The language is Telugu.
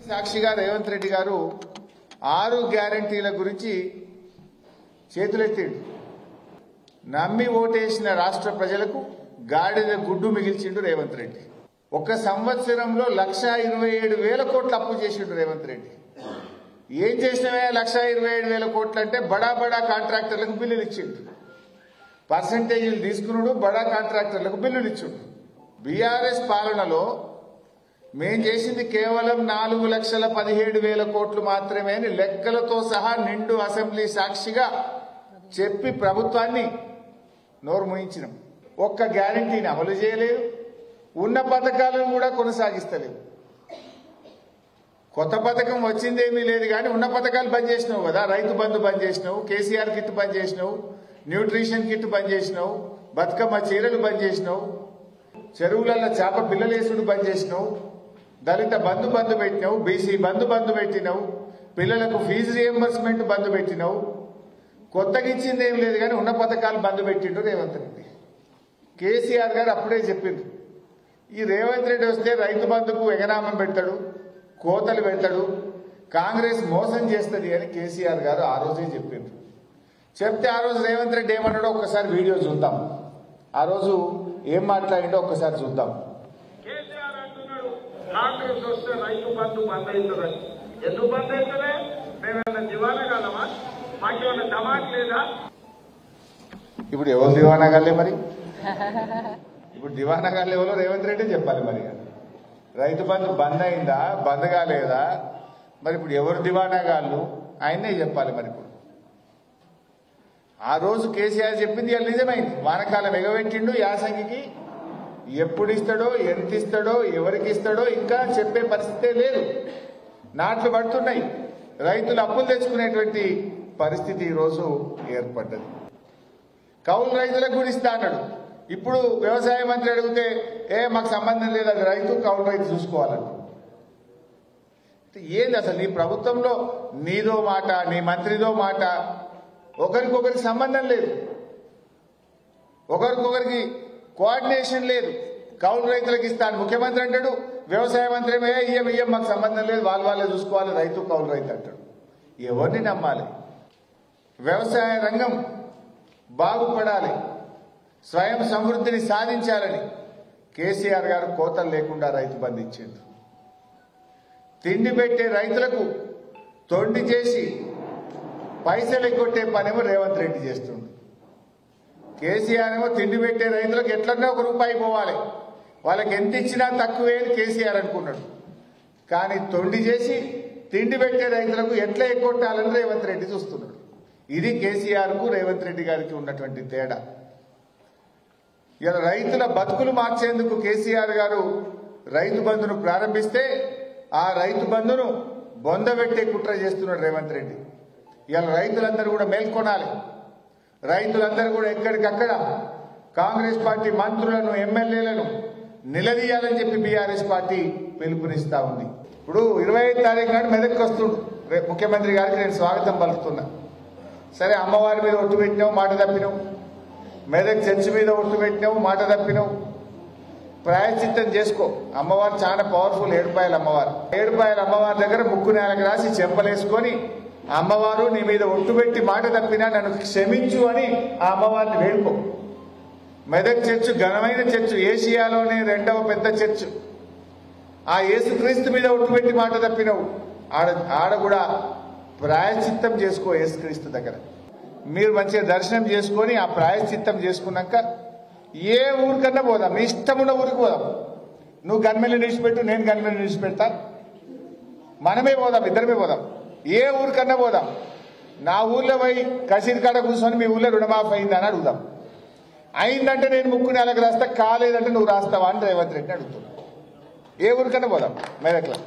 సాక్షిగా రేవంత్ రెడ్డి గారు 6 గ్యారెంటీల గురించి చేతులెత్తిండు. నమ్మి ఓటేసిన రాష్ట్ర ప్రజలకు గాడిద గుడ్డు మిగిల్చిండు రేవంత్ రెడ్డి. ఒక సంవత్సరంలో 1,27,000 కోట్లు అప్పు చేసిండు రేవంత్ రెడ్డి. ఏం చేసినవే 1,27,000 కోట్లు అంటే బడా బడా కాంట్రాక్టర్లకు బిల్లులు ఇచ్చిండు. పర్సంటేజీలు తీసుకున్నాడు, బడా కాంట్రాక్టర్లకు బిల్లులు ఇచ్చిండు. బీఆర్ఎస్ పాలనలో మేం చేసింది కేవలం 4,17,000 కోట్లు మాత్రమే అని లెక్కలతో సహా నిండు అసెంబ్లీ సాక్షిగా చెప్పి ప్రభుత్వాన్ని నోరు మూయించినాం. ఒక్క గ్యారంటీని అమలు చేయలేదు, ఉన్న పథకాలను కూడా కొనసాగిస్తలేదు. కొత్త పథకం వచ్చిందేమీ లేదు కానీ ఉన్న పథకాలు బంద్ చేసినావు కదా. రైతు బంధు బంద్ చేసినావు, కేసీఆర్ కిట్ బంద్ చేసినావు, న్యూట్రిషన్ కిట్ బంద్ చేసినావు, బతుకమ్మ చీరలు బంద్ చేసినావు, చెరువులలో చేప పిల్లలేసుడు బంద్ చేసినావు, దళిత బంధు పెట్టినావు, బీసీ బంధు పెట్టినావు, పిల్లలకు ఫీజు రియంబర్స్మెంట్ బంద్ పెట్టినావు. కొత్తగా ఇచ్చింది ఏం లేదు కానీ ఉన్న పథకాలు బంద్ పెట్టిండు రేవంత్ రెడ్డి. కేసీఆర్ గారు అప్పుడే చెప్పిండు, ఈ రేవంత్ రెడ్డి వస్తే రైతు బంధుకు ఎగనామం పెడతాడు, కోతలు పెడతాడు, కాంగ్రెస్ మోసం చేస్తుంది అని కేసీఆర్ గారు ఆ రోజే చెప్పిండ్రు. చెప్తే ఆ రోజు రేవంత్ రెడ్డి ఏమన్నాడో ఒక్కసారి వీడియో చూద్దాం. ఆ రోజు ఏం మాట్లాడిండో ఒక్కసారి చూద్దాం. కేసీఆర్ అంటున్నాడు కాంగ్రెస్ వస్తే రైతు బంధు బంద్ అవుతుందని. ఎందుకు బంద్ అవుతుందే? మేమేమన్నా దివానా కాదమా? మాకేమన్నా దమాక్ లేదా? ఇప్పుడు ఎవరు దివానా కాలే మరి? ఇప్పుడు దివానా కాలే ఎవరో రేవంత్ రెడ్డి చెప్పాలి మరి. రైతు బంధు బంద్ అయిందా, బంద్ కాలేదా? మరి ఇప్పుడు ఎవరు దివానా గాళ్ళు ఆయన్నే చెప్పాలి. మరి ఇప్పుడు ఆ రోజు కేసీఆర్ చెప్పింది అది నిజమైంది. వానకాలం ఎగబెట్టిండు, యాసంగికి ఎప్పుడు ఇస్తాడో, ఎంత ఇస్తాడో, ఎవరికి ఇస్తాడో ఇంకా చెప్పే పరిస్థితే లేదు. నాట్లు పడుతున్నాయి, రైతులు అప్పులు తెచ్చుకునేటువంటి పరిస్థితి ఈరోజు ఏర్పడ్డది. కౌలు రైతులకు కూడా ఇస్తా అన్నాడు. ఇప్పుడు వ్యవసాయ మంత్రి అడిగితే మాకు సంబంధం లేదు, అది రైతు కౌలు రైతు చూసుకోవాలంట. ఏంది అసలు నీ ప్రభుత్వంలో నీదో మాట, నీ మంత్రిదో మాట, ఒకరికొకరికి సంబంధం లేదు, ఒకరికొకరికి కోఆర్డినేషన్ లేదు. కౌలు రైతులకు ఇస్తాను ముఖ్యమంత్రి అంటాడు, వ్యవసాయ మంత్రి ఇయ్యం మాకు సంబంధం లేదు, వాళ్ళే చూసుకోవాలి, రైతు కౌలు రైతు అంటాడు. ఎవరిని నమ్మాలి? వ్యవసాయ రంగం బాగుపడాలి, స్వయం సమృద్ధిని సాధించాలని కేసీఆర్ గారు కోతలు లేకుండా రైతు బంధు ఇచ్చిండ్రు. తిండి పెట్టే రైతులకు తొండి చేసి పైసలు ఎగ్గొట్టే పనేమో రేవంత్ రెడ్డి చేస్తుండ్రు. కేసీఆర్ ఏమో తిండి పెట్టే రైతులకు ఎట్లన్నా ₹1 పోవాలి, వాళ్ళకి ఎంత ఇచ్చినా తక్కువే అని కేసీఆర్ అనుకున్నాడు. కానీ తొండి చేసి తిండి పెట్టే రైతులకు ఎట్లా ఎగ్గొట్టాలని రేవంత్ రెడ్డి చూస్తున్నాడు. ఇది కేసీఆర్కు రేవంత్ రెడ్డి గారికి ఉన్నటువంటి తేడా. ఇలా రైతుల బతుకులు మార్చేందుకు కేసీఆర్ గారు రైతు బంధును ప్రారంభిస్తే ఆ రైతు బంధును బొందబెట్టే కుట్ర చేస్తున్నాడు రేవంత్ రెడ్డి. ఇలా రైతులందరూ కూడా మేల్కొనాలి, రైతులందరూ కూడా ఎక్కడికక్కడ కాంగ్రెస్ పార్టీ మంత్రులను, ఎమ్మెల్యేలను నిలదీయాలని చెప్పి బీఆర్ఎస్ పార్టీ పిలుపునిస్తా ఉంది. ఇప్పుడు 25వ తారీఖు నాడు మెదక్కి వస్తుండు ముఖ్యమంత్రి గారికి నేను స్వాగతం పలుకుతున్నా. సరే, అమ్మవారి మీద ఒట్టు పెట్టినావు, మాట తప్పినావు, మెదక్ చర్చి మీద ఒట్టు పెట్టినావు, మాట తప్పినావు, ప్రాయశ్చిత్తం చేసుకో. అమ్మవారు చాలా పవర్ఫుల్, ఏడుపాయల అమ్మవారు. ఏడుపాయల అమ్మవారి దగ్గర ముక్కు నేలకు రాసి చెంపలేసుకొని, అమ్మవారు నీ మీద ఒట్టు పెట్టి మాట తప్పినా నన్ను క్షమించు అని ఆ అమ్మవారిని వేడుకో. మెదక్ చర్చ్ ఘనమైన చర్చ్, ఏషియాలోనే 2వ పెద్ద చర్చ్. ఆ యేసుక్రీస్తు మీద ఒట్టు పెట్టి మాట తప్పినావు, ఆడ కూడా ప్రాయశ్చిత్తం చేసుకో యేసుక్రీస్తు దగ్గర. మీరు మంచిగా దర్శనం చేసుకొని ఆ ప్రాయశ్చిత్తం చేసుకున్నాక ఏ ఊరికన్నా పోదాం, నీ ఇష్టం ఉన్న ఊరికి పోదాం. నువ్వు గన్మెల్ని నిలిచిపెట్టు, నేను గన్మెల్ని నిలిచిపెడతా, మనమే పోదాం, ఇద్దరమే పోదాం, ఏ ఊరికన్నా పోదాం. నా ఊర్లో పోయి కసీర్ కాడ కూర్చొని మీ ఊర్లో రుణమాఫీ అయిందని అడుగుదాం. అయిందంటే నేను ముక్కు నెలకు రాస్తా, కాలేదంటే నువ్వు రాస్తావా అని రేవంత్ రెడ్డిని అడుగుతున్నా. ఏ ఊరికన్నా పోదాం మెదక్లో.